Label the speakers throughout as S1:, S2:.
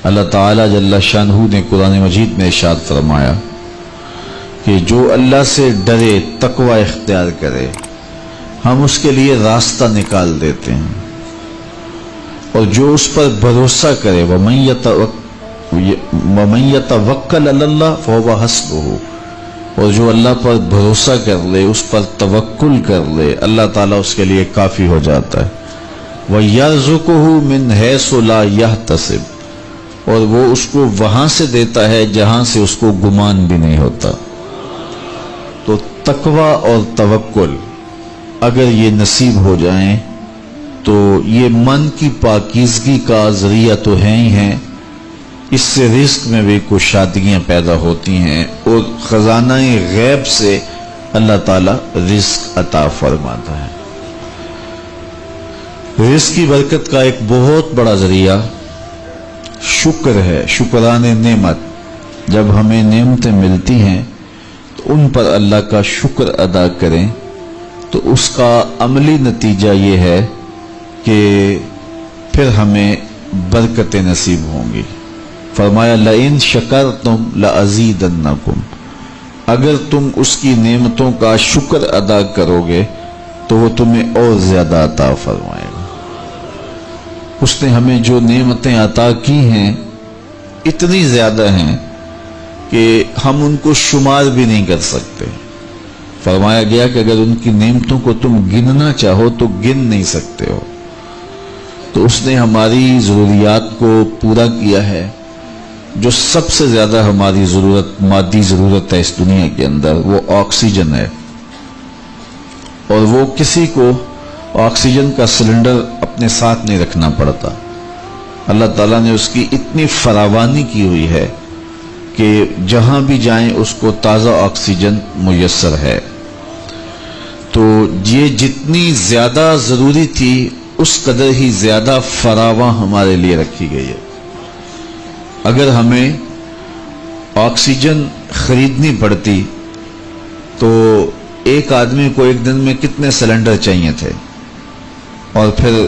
S1: اللہ تعالیٰ جل شانہ نے قرآن مجید میں ارشاد فرمایا کہ جو اللہ سے ڈرے، تقوی اختیار کرے، ہم اس کے لیے راستہ نکال دیتے ہیں، اور جو اس پر بھروسہ کرے وَمَن يَتَوَکَّلْ عَلَى اللَّهِ فَهُوَ حَسْبُهُ، اور جو اللہ پر بھروسہ کر لے، اس پر توکل کر لے، اللہ تعالیٰ اس کے لیے کافی ہو جاتا ہے۔ وَيَرْزُقُهُ مِنْ حَيْثُ لَا يَحْتَسِبُ، اور وہ اس کو وہاں سے دیتا ہے جہاں سے اس کو گمان بھی نہیں ہوتا۔ تو تقوی اور توکل اگر یہ نصیب ہو جائیں تو یہ من کی پاکیزگی کا ذریعہ تو ہیں ہی ہیں، اس سے رزق میں بھی کچھ شادیاں پیدا ہوتی ہیں، اور خزانہ غیب سے اللہ تعالیٰ رزق عطا فرماتا ہے۔ رزق کی برکت کا ایک بہت بڑا ذریعہ شکر ہے، شکران نعمت۔ جب ہمیں نعمتیں ملتی ہیں تو ان پر اللہ کا شکر ادا کریں، تو اس کا عملی نتیجہ یہ ہے کہ پھر ہمیں برکتیں نصیب ہوں گی۔ فرمایا لئن شکرتم لازیدنکم، اگر تم اس کی نعمتوں کا شکر ادا کرو گے تو وہ تمہیں اور زیادہ عطا فرمائے گا۔ اس نے ہمیں جو نعمتیں عطا کی ہیں اتنی زیادہ ہیں کہ ہم ان کو شمار بھی نہیں کر سکتے۔ فرمایا گیا کہ اگر ان کی نعمتوں کو تم گننا چاہو تو گن نہیں سکتے ہو۔ تو اس نے ہماری ضروریات کو پورا کیا ہے۔ جو سب سے زیادہ ہماری ضرورت، مادی ضرورت ہے اس دنیا کے اندر، وہ آکسیجن ہے، اور وہ کسی کو آکسیجن کا سلنڈر اپنے ساتھ نہیں رکھنا پڑتا۔ اللہ تعالیٰ نے اس کی اتنی فراوانی کی ہوئی ہے کہ جہاں بھی جائیں اس کو تازہ آکسیجن میسر ہے۔ تو یہ جتنی زیادہ ضروری تھی اس قدر ہی زیادہ فراواں ہمارے لیے رکھی گئی ہے۔ اگر ہمیں آکسیجن خریدنی پڑتی تو ایک آدمی کو ایک دن میں کتنے سلنڈر چاہیے تھے، اور پھر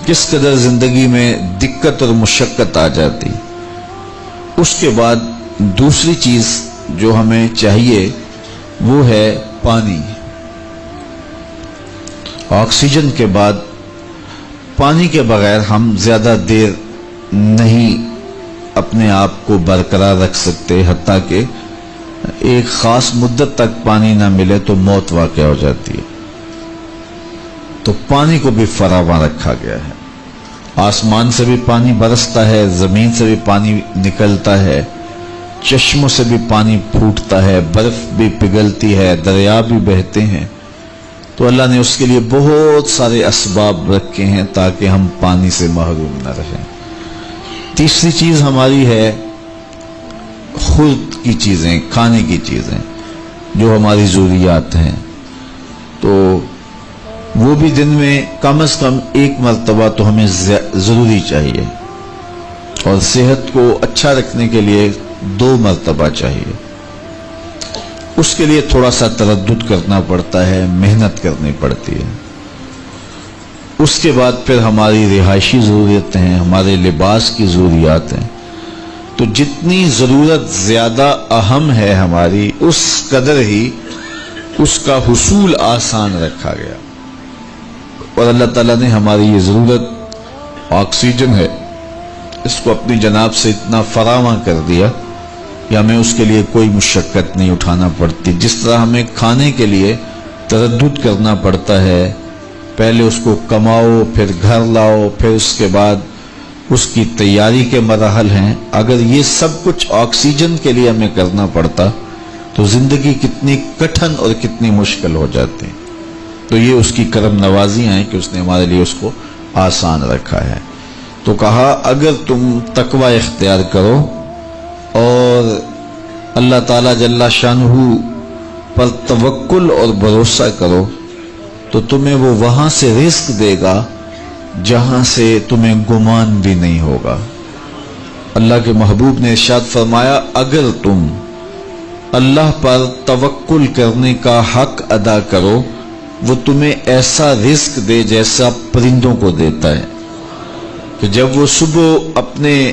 S1: کس قدر زندگی میں دقت اور مشقت آ جاتی۔ اس کے بعد دوسری چیز جو ہمیں چاہیے وہ ہے پانی۔ آکسیجن کے بعد پانی کے بغیر ہم زیادہ دیر نہیں اپنے آپ کو برقرار رکھ سکتے، حتیٰ کہ ایک خاص مدت تک پانی نہ ملے تو موت واقع ہو جاتی ہے۔ تو پانی کو بھی فراواں رکھا گیا ہے۔ آسمان سے بھی پانی برستا ہے، زمین سے بھی پانی نکلتا ہے، چشموں سے بھی پانی پھوٹتا ہے، برف بھی پگھلتی ہے، دریا بھی بہتے ہیں۔ تو اللہ نے اس کے لیے بہت سارے اسباب رکھے ہیں تاکہ ہم پانی سے محروم نہ رہیں۔ تیسری چیز ہماری ہے خود کی چیزیں، کھانے کی چیزیں جو ہماری ضروریات ہیں۔ تو وہ بھی دن میں کم از کم ایک مرتبہ تو ہمیں ضروری چاہیے، اور صحت کو اچھا رکھنے کے لیے 2 مرتبہ چاہیے۔ اس کے لیے تھوڑا سا تردد کرنا پڑتا ہے، محنت کرنی پڑتی ہے۔ اس کے بعد پھر ہماری رہائشی ضرورتیں ہیں، ہمارے لباس کی ضروریات ہیں۔ تو جتنی ضرورت زیادہ اہم ہے ہماری، اس قدر ہی اس کا حصول آسان رکھا گیا۔ اور اللہ تعالیٰ نے ہماری یہ ضرورت آکسیجن ہے، اس کو اپنی جناب سے اتنا فراواں کر دیا کہ ہمیں اس کے لیے کوئی مشقت نہیں اٹھانا پڑتی۔ جس طرح ہمیں کھانے کے لیے تردد کرنا پڑتا ہے، پہلے اس کو کماؤ، پھر گھر لاؤ، پھر اس کے بعد اس کی تیاری کے مراحل ہیں، اگر یہ سب کچھ آکسیجن کے لیے ہمیں کرنا پڑتا تو زندگی کتنی کٹھن اور کتنی مشکل ہو جاتی۔ تو یہ اس کی کرم نوازیاں ہیں کہ اس نے ہمارے لیے اس کو آسان رکھا ہے۔ تو کہا اگر تم تقوی اختیار کرو اور اللہ تعالیٰ جل شانہ پر توکل اور بھروسہ کرو تو تمہیں وہ وہاں سے رزق دے گا جہاں سے تمہیں گمان بھی نہیں ہوگا۔ اللہ کے محبوب نے ارشاد فرمایا اگر تم اللہ پر توکل کرنے کا حق ادا کرو وہ تمہیں ایسا رزق دے جیسا پرندوں کو دیتا ہے، کہ جب وہ صبح اپنے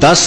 S1: 10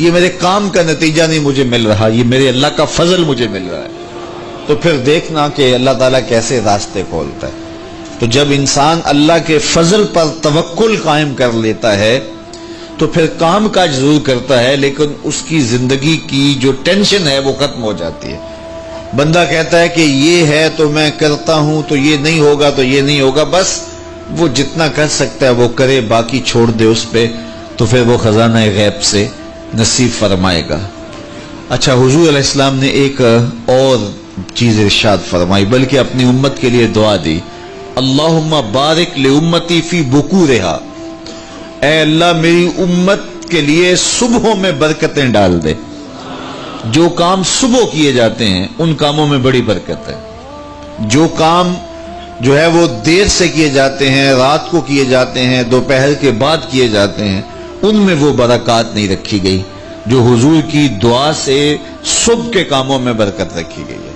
S1: یہ میرے کام کا نتیجہ نہیں مجھے مل رہا، یہ میرے اللہ کا فضل مجھے مل رہا ہے، تو پھر دیکھنا کہ اللہ تعالیٰ کیسے راستے کھولتا ہے۔ تو جب انسان اللہ کے فضل پر توکل قائم کر لیتا ہے تو پھر کام کاج ضرور کرتا ہے، لیکن اس کی زندگی کی جو ٹینشن ہے وہ ختم ہو جاتی ہے۔ بندہ کہتا ہے کہ یہ ہے تو میں کرتا ہوں، تو یہ نہیں ہوگا تو یہ نہیں ہوگا، بس وہ جتنا کر سکتا ہے وہ کرے، باقی چھوڑ دے اس پہ، تو پھر وہ خزانہ غیب سے نصیب فرمائے گا۔ اچھا، حضور علیہ السلام نے ایک اور چیز ارشاد فرمائی، بلکہ اپنی امت کے لیے دعا دی، اللہم بارک لامتی فی بکورہا، اے اللہ میری امت کے لیے صبحوں میں برکتیں ڈال دے۔ جو کام صبح کیے جاتے ہیں ان کاموں میں بڑی برکت ہے، جو کام جو ہے وہ دیر سے کیے جاتے ہیں، رات کو کیے جاتے ہیں، دوپہر کے بعد کیے جاتے ہیں، ان میں وہ برکات نہیں رکھی گئی جو حضور کی دعا سے صبح کے کاموں میں برکت رکھی گئی ہے۔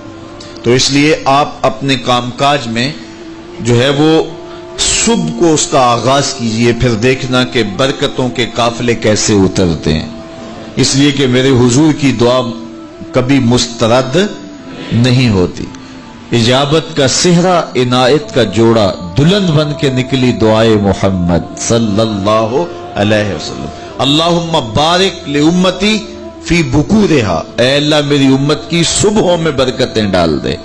S1: تو اس لیے آپ اپنے کام کاج میں جو ہے وہ صبح کو اس کا آغاز کیجئے، پھر دیکھنا کہ برکتوں کے قافلے کیسے اترتے ہیں، اس لیے کہ میرے حضور کی دعا کبھی مسترد نہیں ہوتی۔ اجابت کا صحرا، عنایت کا جوڑا، دلہن بن کے نکلی دعائے محمد صلی اللہ علیہ وسلم۔ اللہم بارک لامتی فی بکورہا، اے اللہ میری امت کی صبحوں میں برکتیں ڈال دے۔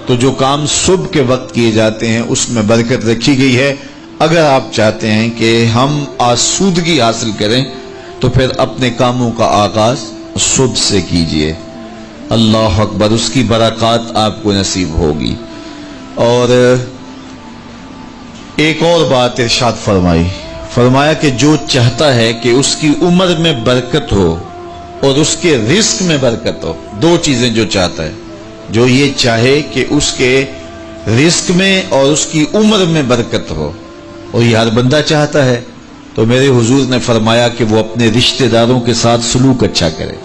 S1: تو جو کام صبح کے وقت کیے جاتے ہیں اس میں برکت رکھی گئی ہے۔ اگر آپ چاہتے ہیں کہ ہم آسودگی حاصل کریں تو پھر اپنے کاموں کا آغاز صبح سے کیجئے۔ اللہ اکبر، اس کی برکات آپ کو نصیب ہوگی۔ اور ایک اور بات ارشاد فرمایا کہ جو چاہتا ہے کہ اس کی عمر میں برکت ہو اور اس کے رزق میں برکت ہو، دو چیزیں جو چاہتا ہے، جو یہ چاہے کہ اس کے رزق میں اور اس کی عمر میں برکت ہو، اور یہ ہر بندہ چاہتا ہے، تو میرے حضور نے فرمایا کہ وہ اپنے رشتہ داروں کے ساتھ سلوک اچھا کرے،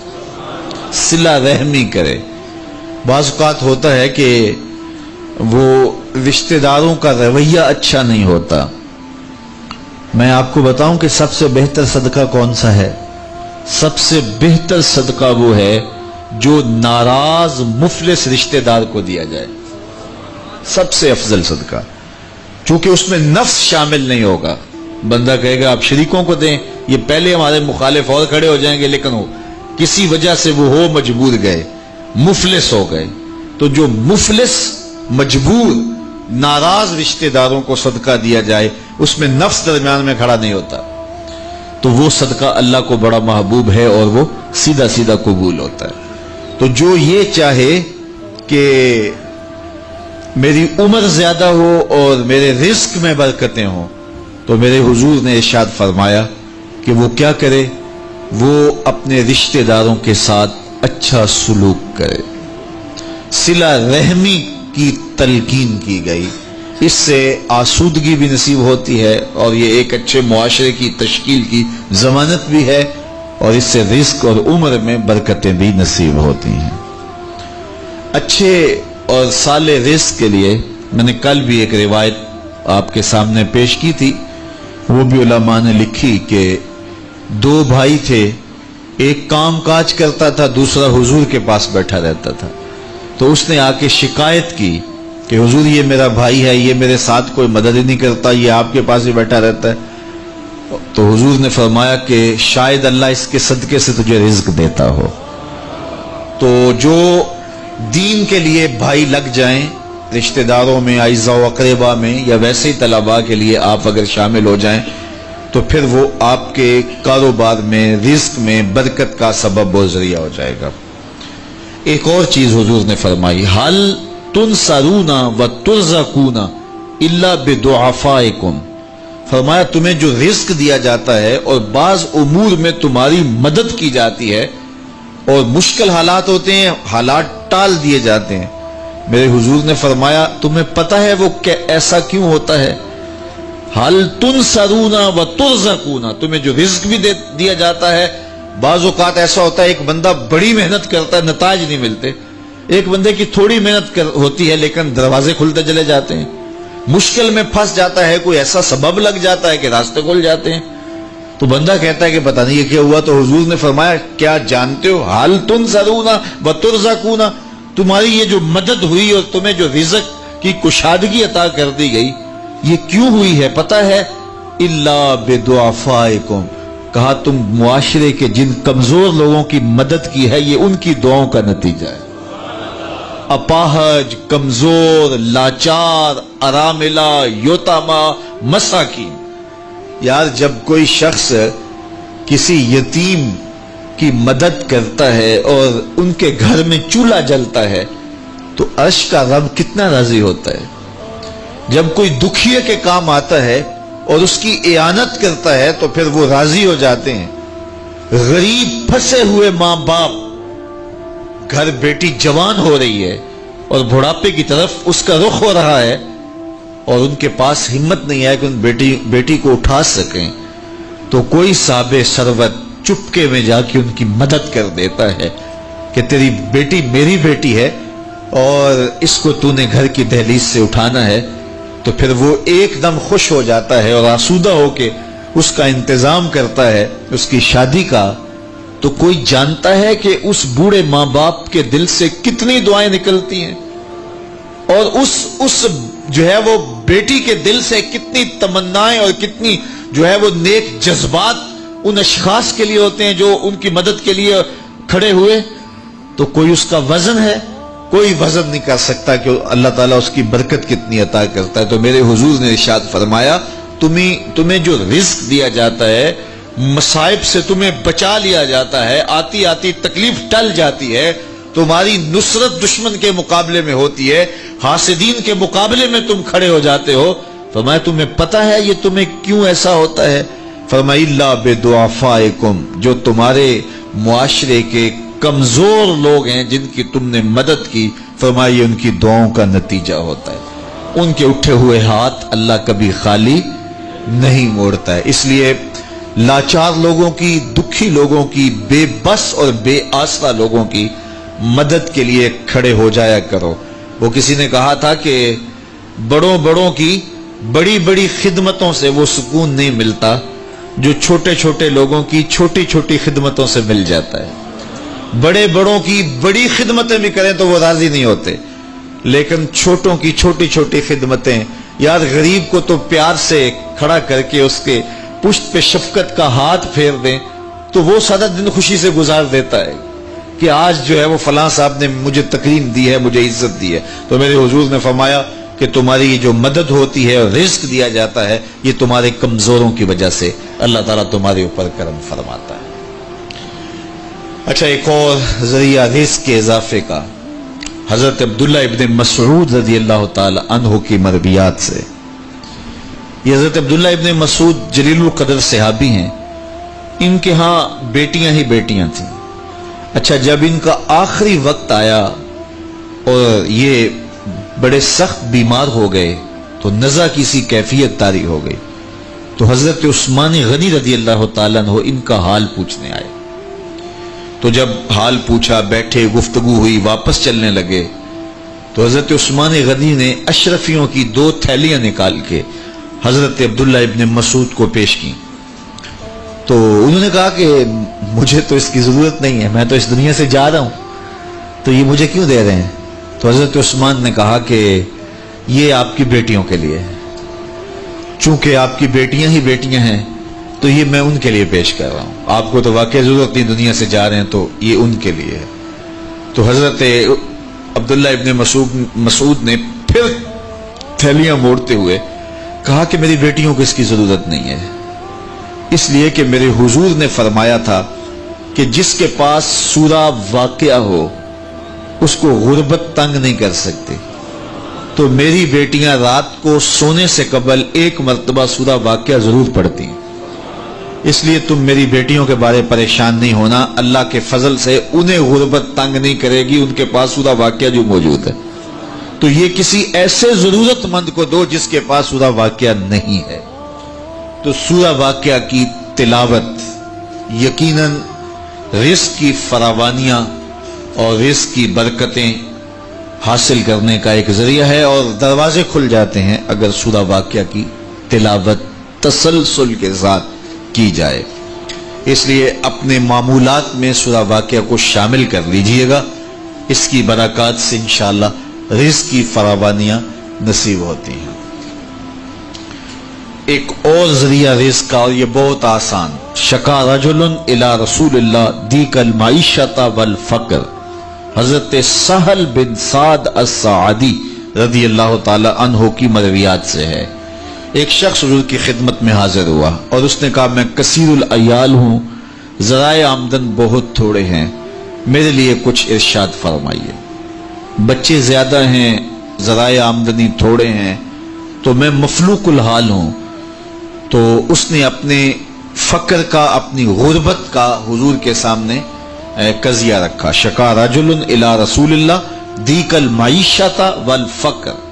S1: صلہ رحمی کرے۔ بعض اوقات ہوتا ہے کہ وہ رشتہ داروں کا رویہ اچھا نہیں ہوتا۔ میں آپ کو بتاؤں کہ سب سے بہتر صدقہ کون سا ہے؟ سب سے بہتر صدقہ وہ ہے جو ناراض مفلس رشتہ دار کو دیا جائے، سب سے افضل صدقہ، چونکہ اس میں نفس شامل نہیں ہوگا۔ بندہ کہے گا آپ شریکوں کو دیں، یہ پہلے ہمارے مخالف اور کھڑے ہو جائیں گے، لیکن کسی وجہ سے وہ ہو مجبور گئے، مفلس ہو گئے، تو جو مفلس مجبور ناراض رشتہ داروں کو صدقہ دیا جائے، اس میں نفس درمیان میں کھڑا نہیں ہوتا، تو وہ صدقہ اللہ کو بڑا محبوب ہے اور وہ سیدھا سیدھا قبول ہوتا ہے۔ تو جو یہ چاہے کہ میری عمر زیادہ ہو اور میرے رزق میں برکتیں ہوں، تو میرے حضور نے ارشاد فرمایا کہ وہ کیا کرے، وہ اپنے رشتہ داروں کے ساتھ اچھا سلوک کرے۔ صلہ رحمی کی تلقین کی گئی، اس سے آسودگی بھی نصیب ہوتی ہے اور یہ ایک اچھے معاشرے کی تشکیل کی ضمانت بھی ہے، اور اس سے رزق اور عمر میں برکتیں بھی نصیب ہوتی ہیں۔ اچھے اور صالح رزق کے لیے میں نے کل بھی ایک روایت آپ کے سامنے پیش کی تھی، وہ بھی علماء نے لکھی کہ دو بھائی تھے، ایک کام کاج کرتا تھا، دوسرا حضور کے پاس بیٹھا رہتا تھا۔ تو اس نے آ کے شکایت کی کہ حضور یہ میرا بھائی ہے، یہ میرے ساتھ کوئی مدد ہی نہیں کرتا، یہ آپ کے پاس ہی بیٹھا رہتا ہے۔ تو حضور نے فرمایا کہ شاید اللہ اس کے صدقے سے تجھے رزق دیتا ہو۔ تو جو دین کے لیے بھائی لگ جائیں، رشتہ داروں میں، اعزاء و اقربا میں، یا ویسے ہی طلباء کے لیے آپ اگر شامل ہو جائیں، تو پھر وہ آپ کے کاروبار میں، رزق میں برکت کا سبب و ذریعہ ہو جائے گا۔ ایک اور چیز حضور نے فرمائی، حل تنصرون و ترزقون الا بضعفائکم، فرمایا تمہیں جو رزق دیا جاتا ہے اور بعض امور میں تمہاری مدد کی جاتی ہے، اور مشکل حالات ہوتے ہیں، حالات ٹال دیے جاتے ہیں، میرے حضور نے فرمایا تمہیں پتہ ہے وہ ایسا کیوں ہوتا ہے؟ حل تنصرون و ترزقون، تمہیں جو رزق بھی دیا جاتا ہے، بعض اوقات ایسا ہوتا ہے ایک بندہ بڑی محنت کرتا ہے، نتائج نہیں ملتے، ایک بندے کی تھوڑی محنت ہوتی ہے لیکن دروازے کھلتے چلے جاتے ہیں، مشکل میں پھنس جاتا ہے، کوئی ایسا سبب لگ جاتا ہے کہ راستے کھل جاتے ہیں۔ تو بندہ کہتا ہے کہ پتہ نہیں یہ کیا ہوا، تو حضور نے فرمایا کیا جانتے ہو حال تنصرون وترزقون، تمہاری یہ جو مدد ہوئی اور تمہیں جو رزق کی کشادگی عطا کر دی گئی یہ کیوں ہوئی ہے پتہ ہے؟ الا بدعفائکم، کہا تم معاشرے کے جن کمزور لوگوں کی مدد کی ہے یہ ان کی دعاؤں کا نتیجہ ہے۔ اپاہج، کمزور، لاچار، اراملہ، یتامہ، مساکین، یار جب کوئی شخص کسی یتیم کی مدد کرتا ہے اور ان کے گھر میں چولہا جلتا ہے تو عرش کا رب کتنا راضی ہوتا ہے۔ جب کوئی دکھیے کے کام آتا ہے اور اس کی اعانت کرتا ہے تو پھر وہ راضی ہو جاتے ہیں۔ غریب پھنسے ہوئے ماں باپ، گھر بیٹی جوان ہو رہی ہے اور بڑھاپے کی طرف اس کا رخ ہو رہا ہے اور ان کے پاس ہمت نہیں ہے کہ ان بیٹی کو اٹھا سکیں، تو کوئی صاحب ثروت چپکے میں جا کے ان کی مدد کر دیتا ہے کہ تیری بیٹی میری بیٹی ہے اور اس کو تو نے گھر کی دہلیز سے اٹھانا ہے، تو پھر وہ ایک دم خوش ہو جاتا ہے اور آسودہ ہو کے اس کا انتظام کرتا ہے اس کی شادی کا۔ تو کوئی جانتا ہے کہ اس بوڑھے ماں باپ کے دل سے کتنی دعائیں نکلتی ہیں اور اس جو ہے وہ بیٹی کے دل سے کتنی تمنائیں اور کتنی جو ہے وہ نیک جذبات ان اشخاص کے لیے ہوتے ہیں جو ان کی مدد کے لیے کھڑے ہوئے۔ تو کوئی اس کا وزن ہے؟ کوئی وزن نہیں کر سکتا کہ اللہ تعالیٰ اس کی برکت کتنی عطا کرتا ہے۔ تو میرے حضور نے ارشاد فرمایا تمہیں جو رزق دیا جاتا ہے، مصائب سے تمہیں بچا لیا جاتا ہے، آتی آتی تکلیف ٹل جاتی ہے، تمہاری نصرت دشمن کے مقابلے میں ہوتی ہے، حاسدین کے مقابلے میں تم کھڑے ہو جاتے ہو، فرمایا تمہیں پتہ ہے یہ تمہیں کیوں ایسا ہوتا ہے؟ فرمایا الا بدعفائکم، جو تمہارے معاشرے کے کمزور لوگ ہیں جن کی تم نے مدد کی، فرمایا یہ ان کی دعاؤں کا نتیجہ ہوتا ہے۔ ان کے اٹھے ہوئے ہاتھ اللہ کبھی خالی نہیں موڑتا ہے۔ اس لیے لاچار لوگوں کی، دکھی لوگوں کی، بے بس اور بے آسرا لوگوں کی مدد کے لیے کھڑے ہو جایا کرو۔ وہ کسی نے کہا تھا کہ بڑوں کی بڑی بڑی خدمتوں سے وہ سکون نہیں ملتا جو چھوٹے چھوٹے لوگوں کی چھوٹی چھوٹی خدمتوں سے مل جاتا ہے۔ بڑوں کی بڑی خدمتیں بھی کریں تو وہ راضی نہیں ہوتے، لیکن چھوٹوں کی چھوٹی چھوٹی خدمتیں، یار غریب کو تو پیار سے کھڑا کر کے اس کے پشت پہ شفقت کا ہاتھ پھیر دیں تو وہ سارا دن خوشی سے گزار دیتا ہے کہ آج جو ہے وہ فلاں صاحب نے مجھے تکریم دی ہے، مجھے عزت دی ہے۔ تو میرے حضور نے فرمایا کہ تمہاری یہ جو مدد ہوتی ہے اور رزق دیا جاتا ہے یہ تمہارے کمزوروں کی وجہ سے اللہ تعالیٰ تمہارے اوپر کرم فرماتا ہے۔ اچھا، ایک اور ذریعہ رزق کے اضافے کا حضرت عبداللہ ابن مسعود رضی اللہ تعالی عنہ کی مرویات سے۔ یہ حضرت عبداللہ ابن مسعود جلیل القدر صحابی ہیں، ان کے ہاں بیٹیاں ہی بیٹیاں تھیں۔ اچھا، جب ان کا آخری وقت آیا اور یہ بڑے سخت بیمار ہو گئے تو نزع کی سی کیفیت طاری ہو گئی، تو حضرت عثمان غنی رضی اللہ تعالیٰ عنہ ان کا حال پوچھنے آئے۔ تو جب حال پوچھا، بیٹھے، گفتگو ہوئی، واپس چلنے لگے تو حضرت عثمان غنی نے اشرفیوں کی 2 تھیلیاں نکال کے حضرت عبداللہ ابن مسعود کو پیش کی۔ تو انہوں نے کہا کہ مجھے تو اس کی ضرورت نہیں ہے، میں تو اس دنیا سے جا رہا ہوں، تو یہ مجھے کیوں دے رہے ہیں؟ تو حضرت عثمان نے کہا کہ یہ آپ کی بیٹیوں کے لیے ہے، چونکہ آپ کی بیٹیاں ہی بیٹیاں ہیں تو یہ میں ان کے لیے پیش کر رہا ہوں، آپ کو تو واقعی ضرورت نہیں، دنیا سے جا رہے ہیں تو یہ ان کے لیے ہے۔ تو حضرت عبداللہ ابن مسعود نے پھر تھیلیاں موڑتے ہوئے کہا کہ میری بیٹیوں کو اس کی ضرورت نہیں ہے، اس لیے کہ میرے حضور نے فرمایا تھا کہ جس کے پاس سورہ واقعہ ہو اس کو غربت تنگ نہیں کر سکتے، تو میری بیٹیاں رات کو سونے سے قبل 1 مرتبہ سورہ واقعہ ضرور پڑھتی ہیں، اس لیے تم میری بیٹیوں کے بارے پریشان نہیں ہونا، اللہ کے فضل سے انہیں غربت تنگ نہیں کرے گی، ان کے پاس سورہ واقعہ جو موجود ہے، تو یہ کسی ایسے ضرورت مند کو دو جس کے پاس سورہ واقعہ نہیں ہے۔ تو سورہ واقعہ کی تلاوت یقیناً رزق کی فراوانیاں اور رزق کی برکتیں حاصل کرنے کا ایک ذریعہ ہے، اور دروازے کھل جاتے ہیں اگر سورہ واقعہ کی تلاوت تسلسل کے ساتھ کی جائے۔ اس لیے اپنے معمولات میں سورہ واقعہ کو شامل کر لیجئے گا، اس کی برکات سے انشاءاللہ رزق کی فراوانیاں نصیب ہوتی ہیں۔ ایک اور ذریعہ رزق کا، اور یہ بہت آسان، شکا رجل الی رسول اللہ دیک المعیشۃ والفقر، حضرت سہل بن سعد الساعدی رضی اللہ تعالی عنہ کی مرویات سے ہے۔ ایک شخص حضور کی خدمت میں حاضر ہوا اور اس نے کہا میں کثیر العیال ہوں، ذرائع آمدن بہت تھوڑے ہیں، میرے لیے کچھ ارشاد فرمائیے۔ بچے زیادہ ہیں، ذرائع آمدنی تھوڑے ہیں، تو میں مفلوق الحال ہوں۔ تو اس نے اپنے فقر کا، اپنی غربت کا حضور کے سامنے قضیہ رکھا۔ شکا رجل الی رسول اللہ دیک المعیشۃ والفقر۔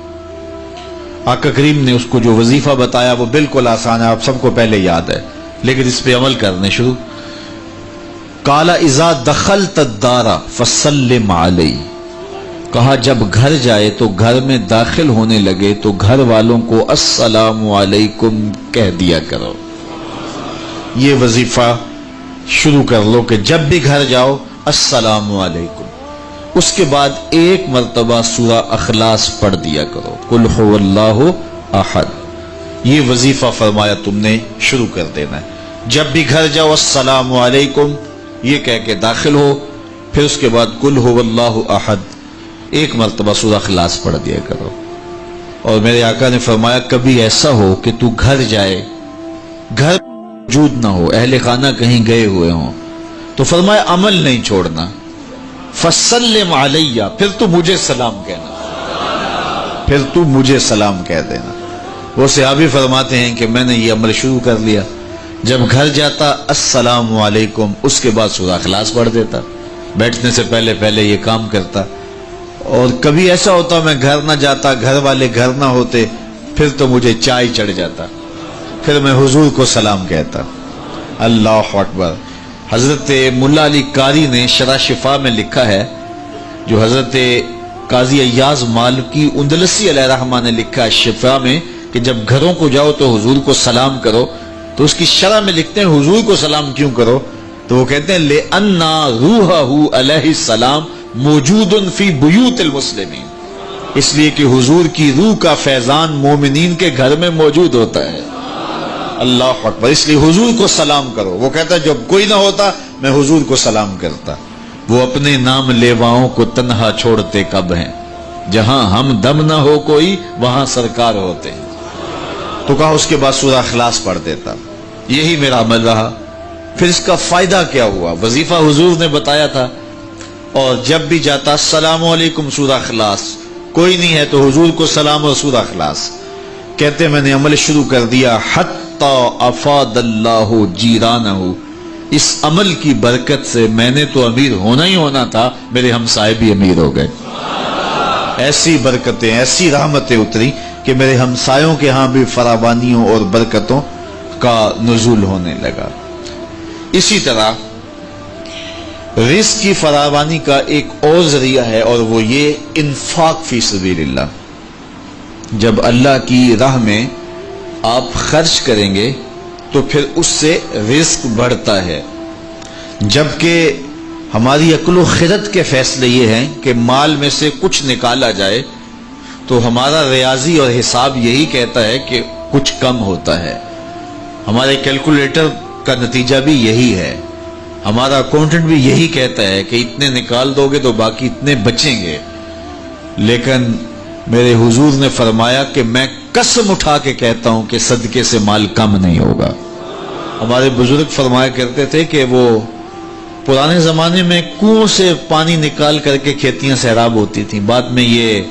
S1: آقا کریم نے اس کو جو وظیفہ بتایا وہ بالکل آسان ہے، آپ سب کو پہلے یاد ہے، لیکن اس پہ عمل کرنے شروع۔ قال اذا دخلت الدار فسلم علی، کہا جب گھر جائے تو گھر میں داخل ہونے لگے تو گھر والوں کو السلام علیکم کہہ دیا کرو۔ یہ وظیفہ شروع کر لو کہ جب بھی گھر جاؤ السلام علیکم۔ اس کے بعد ایک مرتبہ سورہ اخلاص پڑھ دیا کرو، قل هو اللہ احد۔ یہ وظیفہ فرمایا تم نے شروع کر دینا ہے، جب بھی گھر جاؤ السلام علیکم یہ کہہ کے داخل ہو، پھر اس کے بعد قل هو اللہ احد ایک مرتبہ سورہ اخلاص پڑھ دیا کرو۔ اور میرے آقا نے فرمایا کبھی ایسا ہو کہ تو گھر جائے، گھر موجود نہ ہو، اہل خانہ کہیں گئے ہوئے ہوں، تو فرمایا عمل نہیں چھوڑنا، فسلم علیہ، پھر تو مجھے سلام کہنا، پھر تو مجھے سلام کہہ دینا۔ وہ صحابی فرماتے ہیں کہ میں نے یہ عمل شروع کر لیا، جب گھر جاتا السلام علیکم، اس کے بعد سورہ اخلاص پڑھ دیتا، بیٹھنے سے پہلے پہلے یہ کام کرتا۔ اور کبھی ایسا ہوتا میں گھر نہ جاتا، گھر والے گھر نہ ہوتے، پھر تو مجھے چائے چڑھ جاتا، پھر میں حضور کو سلام کہتا۔ اللہ اکبر۔ حضرت ملا علی قاری نے شرح شفا میں لکھا ہے، جو حضرت قاضی ایاز مالکی اندلسی علیہ رحمہ نے لکھا ہے شفا میں، کہ جب گھروں کو جاؤ تو حضور کو سلام کرو، تو اس کی شرح میں لکھتے ہیں حضور کو سلام کیوں کرو، تو وہ کہتے ہیں لِأَنَّ رُوحَهُ علیہ السلام موجود فی بیوت المسلمین، اس لیے کہ حضور کی روح کا فیضان مومنین کے گھر میں موجود ہوتا ہے۔ اللہ اکبر۔ اس لیے حضور کو سلام کرو۔ وہ کہتا ہے جب کوئی نہ ہوتا میں حضور کو سلام کرتا۔ وہ اپنے نام لیواؤں کو تنہا چھوڑتے کب ہیں، جہاں ہم دم نہ ہو کوئی وہاں سرکار ہوتے ہیں۔ تو کہا اس کے بعد سورہ اخلاص پڑھ دیتا۔ یہی میرا عمل رہا۔ پھر اس کا فائدہ کیا ہوا؟ وظیفہ حضور نے بتایا تھا، اور جب بھی جاتا السلام علیکم سورہ اخلاص، کوئی نہیں ہے تو حضور کو سلام اور سورہ اخلاص۔ کہتے میں نے عمل شروع کر دیا، حتی افاد اللہ جیرانہ، اس عمل کی برکت سے میں نے تو امیر ہونا ہی ہونا تھا، میرے ہمسائے بھی امیر ہو گئے۔ ایسی برکتیں، ایسی رحمتیں اتری کہ میرے ہمسایوں کے ہاں بھی فراوانیوں اور برکتوں کا نزول ہونے لگا۔ اسی طرح رزق کی فراوانی کا ایک اور ذریعہ ہے، اور وہ یہ انفاق فی سبیل اللہ۔ جب اللہ کی راہ میں آپ خرچ کریں گے تو پھر اس سے رزق بڑھتا ہے، جبکہ ہماری عقل و خرد کے فیصلے یہ ہیں کہ مال میں سے کچھ نکالا جائے تو ہمارا ریاضی اور حساب یہی کہتا ہے کہ کچھ کم ہوتا ہے، ہمارے کیلکولیٹر کا نتیجہ بھی یہی ہے، ہمارا اکاؤنٹنٹ بھی یہی کہتا ہے کہ اتنے نکال دو گے تو باقی اتنے بچیں گے۔ لیکن میرے حضور نے فرمایا کہ میں قسم اٹھا کے کہتا ہوں کہ صدقے سے مال کم نہیں ہوگا۔ ہمارے بزرگ فرمایا کرتے تھے کہ وہ پرانے زمانے میں کنویں سے پانی نکال کر کے کھیتیاں سیراب ہوتی تھیں، بعد میں یہ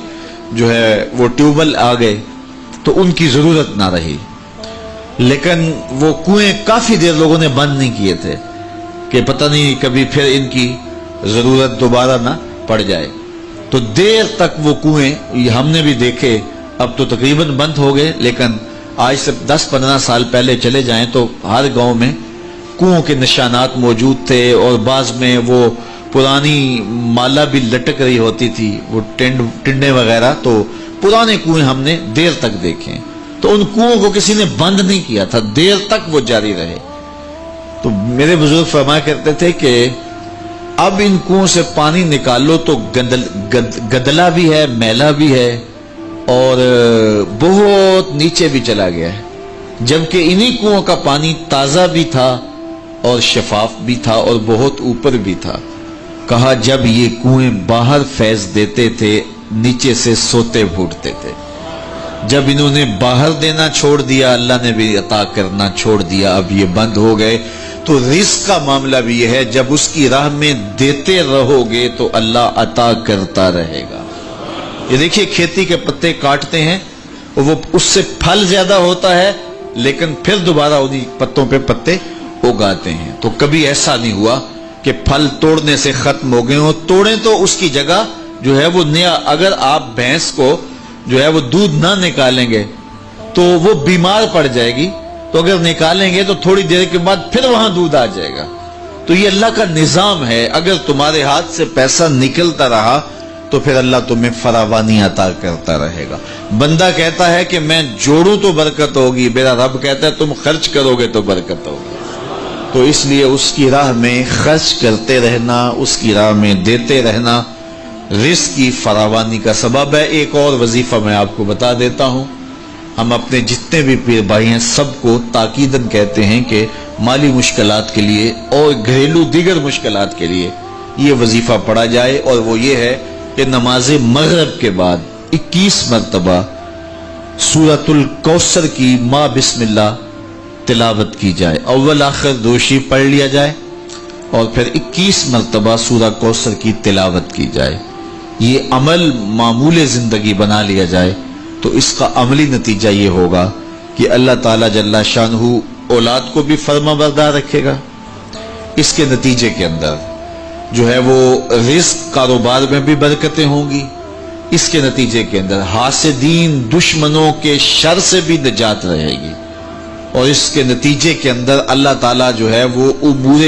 S1: جو ہے وہ ٹیوبل آ گئے تو ان کی ضرورت نہ رہی، لیکن وہ کنویں کافی دیر لوگوں نے بند نہیں کیے تھے کہ پتہ نہیں کبھی پھر ان کی ضرورت دوبارہ نہ پڑ جائے، تو دیر تک وہ کنویں یہ ہم نے بھی دیکھے، اب تو تقریباً بند ہو گئے، لیکن آج سے 10-15 سال پہلے چلے جائیں تو ہر گاؤں میں کنووں کے نشانات موجود تھے، اور بعض میں وہ پرانی مالا بھی لٹک رہی ہوتی تھی، وہ ٹنڈے وغیرہ، تو پرانے کنویں ہم نے دیر تک دیکھے، تو ان کنووں کو کسی نے بند نہیں کیا تھا، دیر تک وہ جاری رہے۔ تو میرے بزرگ فرمایا کرتے تھے کہ اب ان کنویں سے پانی نکالو تو گدلا بھی ہے، میلا بھی ہے اور بہت نیچے بھی چلا گیا ہے، جبکہ انہی کنووں کا پانی تازہ بھی تھا اور شفاف بھی تھا اور بہت اوپر بھی تھا۔ کہا جب یہ کنویں باہر فیض دیتے تھے نیچے سے سوتے پھوٹتے تھے، جب انہوں نے باہر دینا چھوڑ دیا اللہ نے بھی عطا کرنا چھوڑ دیا، اب یہ بند ہو گئے۔ تو رزق کا معاملہ بھی یہ ہے، جب اس کی راہ میں دیتے رہو گے تو اللہ عطا کرتا رہے گا۔ یہ دیکھیے کھیتی کے پتے کاٹتے ہیں وہ اس سے پھل زیادہ ہوتا ہے لیکن پھر دوبارہ انہی پتوں پہ پتے اگاتے ہیں۔ تو کبھی ایسا نہیں ہوا کہ پھل توڑنے سے ختم ہو گئے ہوں، توڑیں تو اس کی جگہ جو ہے وہ نیا، اگر آپ بھینس کو جو ہے وہ دودھ نہ نکالیں گے تو وہ بیمار پڑ جائے گی، تو اگر نکالیں گے تو تھوڑی دیر کے بعد پھر وہاں دودھ آ جائے گا۔ تو یہ اللہ کا نظام ہے، اگر تمہارے ہاتھ سے پیسہ نکلتا رہا تو پھر اللہ تمہیں فراوانی عطا کرتا رہے گا۔ بندہ کہتا ہے کہ میں جوڑوں تو برکت ہوگی، میرا رب کہتا ہے تم خرچ کرو گے تو برکت ہوگی۔ تو اس لیے اس کی راہ میں خرچ کرتے رہنا، اس کی راہ میں دیتے رہنا رزق کی فراوانی کا سبب ہے۔ ایک اور وظیفہ میں آپ کو بتا دیتا ہوں، ہم اپنے جتنے بھی پیر بھائی ہیں سب کو تاکیداً کہتے ہیں کہ مالی مشکلات کے لیے اور گھریلو دیگر مشکلات کے لیے یہ وظیفہ پڑھا جائے، اور وہ یہ ہے کہ نماز مغرب کے بعد 21 مرتبہ سورۃ الکوثر کی ما بسم اللہ تلاوت کی جائے، اول آخر دوشی پڑھ لیا جائے اور پھر 21 مرتبہ سورہ کوثر کی تلاوت کی جائے۔ یہ عمل معمول زندگی بنا لیا جائے تو اس کا عملی نتیجہ یہ ہوگا کہ اللہ تعالیٰ جل شانہ اولاد کو بھی فرما بردار رکھے گا۔ اس کے نتیجے کے اندر جو ہے وہ رزق کاروبار میں بھی برکتیں ہوں گی، اس کے نتیجے کے اندر حاسدین دشمنوں کے شر سے بھی نجات رہے گی، اور اس کے نتیجے کے اندر اللہ تعالیٰ جو ہے وہ امور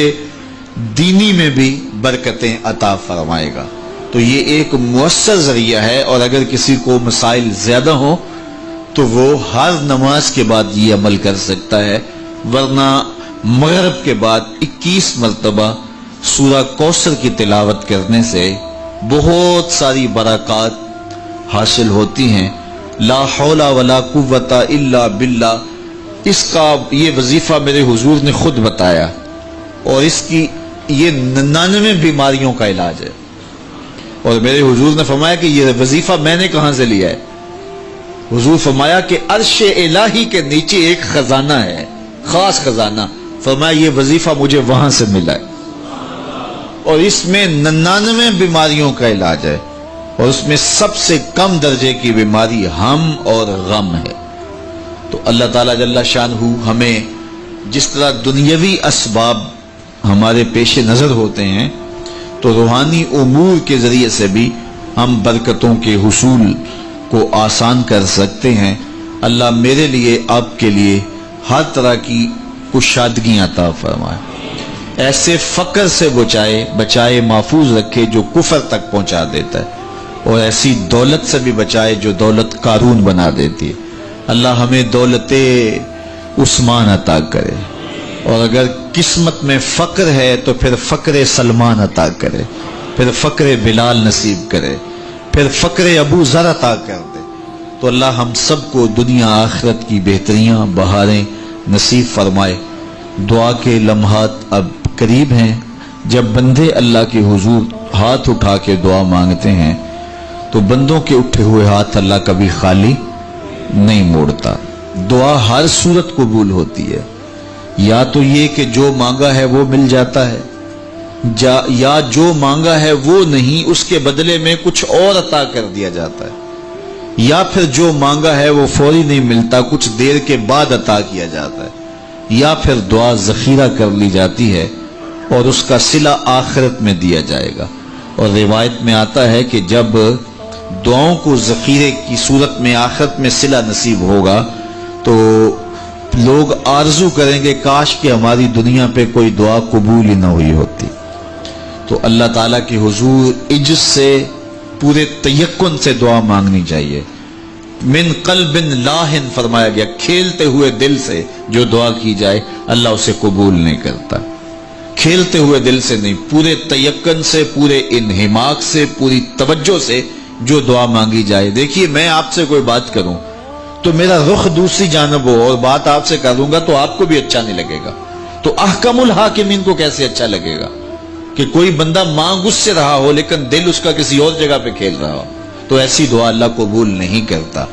S1: دینی میں بھی برکتیں عطا فرمائے گا۔ تو یہ ایک مؤثر ذریعہ ہے، اور اگر کسی کو مسائل زیادہ ہوں تو وہ ہر نماز کے بعد یہ عمل کر سکتا ہے، ورنہ مغرب کے بعد 21 مرتبہ سورہ کوثر کی تلاوت کرنے سے بہت ساری برکات حاصل ہوتی ہیں۔ لا حول ولا قوت الا باللہ، اس کا یہ وظیفہ میرے حضور نے خود بتایا، اور اس کی یہ 99 بیماریوں کا علاج ہے، اور میرے حضور نے فرمایا کہ یہ وظیفہ میں نے کہاں سے لیا ہے؟ حضور فرمایا کہ عرش الہی کے نیچے ایک خزانہ ہے، خاص خزانہ، فرمایا یہ وظیفہ مجھے وہاں سے ملا ہے، اور اس میں 99 بیماریوں کا علاج ہے، اور اس میں سب سے کم درجے کی بیماری ہم اور غم ہے۔ تو اللہ تعالیٰ جل شانہ ہمیں جس طرح دنیاوی اسباب ہمارے پیش نظر ہوتے ہیں تو روحانی امور کے ذریعے سے بھی ہم برکتوں کے حصول کو آسان کر سکتے ہیں۔ اللہ میرے لیے آپ کے لیے ہر طرح کی کشادگی عطا فرمائے، ایسے فقر سے بچائے محفوظ رکھے جو کفر تک پہنچا دیتا ہے، اور ایسی دولت سے بھی بچائے جو دولت قارون بنا دیتی ہے۔ اللہ ہمیں دولت عثمان عطا کرے، اور اگر قسمت میں فقر ہے تو پھر فقر سلمان عطا کرے، پھر فقر بلال نصیب کرے، پھر فقر ابو ذر عطا کر دے۔ تو اللہ ہم سب کو دنیا آخرت کی بہتریاں بہاریں نصیب فرمائے۔ دعا کے لمحات اب قریب ہیں، جب بندے اللہ کے حضور ہاتھ اٹھا کے دعا مانگتے ہیں تو بندوں کے اٹھے ہوئے ہاتھ اللہ کبھی خالی نہیں موڑتا۔ دعا ہر صورت قبول ہوتی ہے، یا تو یہ کہ جو مانگا ہے وہ مل جاتا ہے، یا جو مانگا ہے وہ نہیں، اس کے بدلے میں کچھ اور عطا کر دیا جاتا ہے، یا پھر جو مانگا ہے وہ فوری نہیں ملتا، کچھ دیر کے بعد عطا کیا جاتا ہے، یا پھر دعا ذخیرہ کر لی جاتی ہے اور اس کا صلہ آخرت میں دیا جائے گا۔ اور روایت میں آتا ہے کہ جب دعاؤں کو ذخیرے کی صورت میں آخرت میں صلہ نصیب ہوگا تو لوگ آرزو کریں گے کاش کہ ہماری دنیا پہ کوئی دعا قبول ہی نہ ہوئی ہوتی۔ تو اللہ تعالیٰ کے حضور عجز سے پورے تیقن سے دعا مانگنی چاہیے، من قلب لاہن فرمایا گیا، کھیلتے ہوئے دل سے جو دعا کی جائے اللہ اسے قبول نہیں کرتا. کھیلتے ہوئے دل سے نہیں، پورے تیقن سے، پورے انہماک سے، پوری توجہ سے جو دعا مانگی جائے. دیکھیے میں آپ سے کوئی بات کروں تو میرا رخ دوسری جانب ہو اور بات آپ سے کروں گا تو آپ کو بھی اچھا نہیں لگے گا، تو احکم الحاکمین کو کیسے اچھا لگے گا کہ کوئی بندہ مانگ اس سے رہا ہو لیکن دل اس کا کسی اور جگہ پہ کھیل رہا ہو. تو ایسی دعا اللہ قبول نہیں کرتا.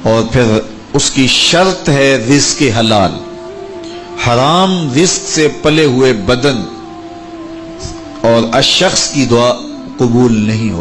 S1: اور پھر اس کی شرط ہے رزق حلال. حرام رزق سے پلے ہوئے بدن اور الشخص کی دعا قبول نہیں ہو.